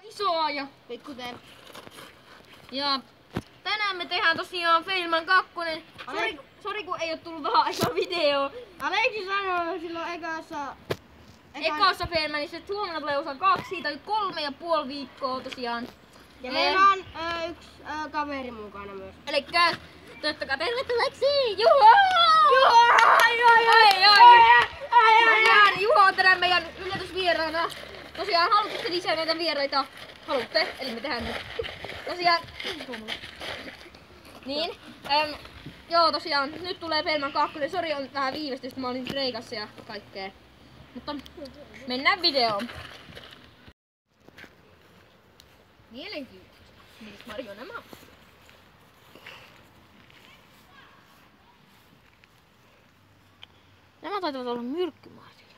Isoa ja Pikku T. Ja tänään me tehdään tosiaan Failman 2. Sori kun ei oo tullut vähän aikaa video. Aleksi sanoi silloin Ekassa Failmanissa, että huomenna tulee osa 2, siitä on 3,5 viikkoa tosiaan. Ja meillä on yksi kaveri mukana myös. Elikkä tottakaa tervetulleeksi Juho! Tosiaan Juho on tänään meidän yllätysvieraana. Tosiaan haluatte lisää näitä vieraita? Haluatte, eli me tehdään nyt. Tosiaan niin. Joo tosiaan, nyt tulee Failman 2. Sori on vähän viivästystä, mä olin Kreikassa ja kaikkea. Mutta mennään videoon. Mielenkiintoista. Mitäs Mario nämä on? Nämä taitavat olla myrkkymarjoja.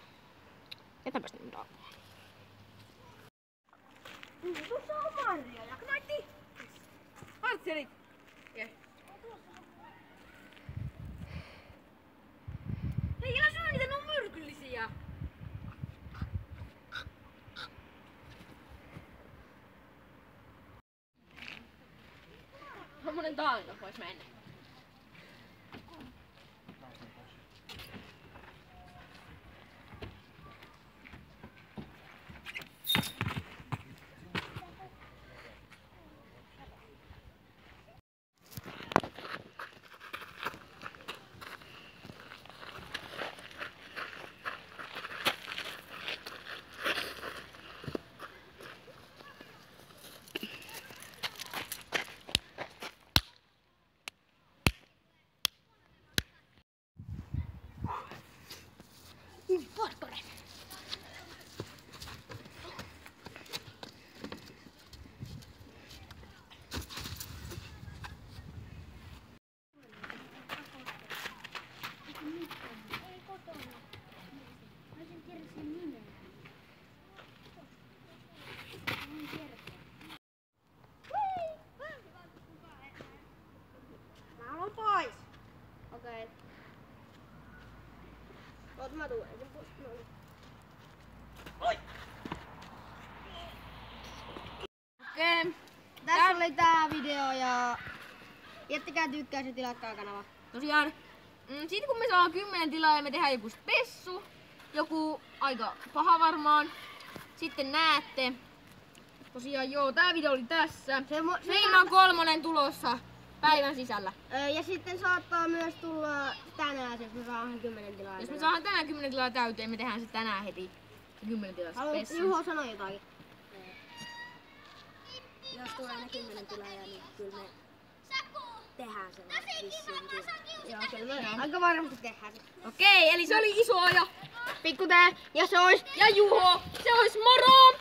Jätäpäs nyt apua. Tuossa on marjoja. Knaitti! Artseli! Hei, älä syö niitä, ne on myrkyllisiä! Semmonen taanko vois mennä. Porkkone! Ei kotona. Mä en tiedä sen nimeä. Mä haluan pois. Okei. Oot mä tulen sen pois. Oi! Okei. Tässä oli tää video ja jättäkää tykkäys ja tilatkaa kanava. Tosiaan, siitä kun me saadaan 10 tilaa ja me tehdään joku spessu, joku aika paha varmaan, sitten näette. Tosiaan joo, tää video oli tässä. Meillä on 3 tulossa päivän sisällä. Ja sitten saattaa myös tulla tänään, jos me saadaan 10 tilaa. Jos me saadaan tänään 10 tilaa täyteen, me tehdään se tänään heti. 10 tilaa spessu. Juho sanoi jotakin. Jos tulee ne 10 tilaa, niin kyllä me tehdään se vissiin. Joo, kyllä me aika varmasti tehdään se. Okei, eli se oli Iso ja Pikku T ja se ois ja Juho. Se ois moro!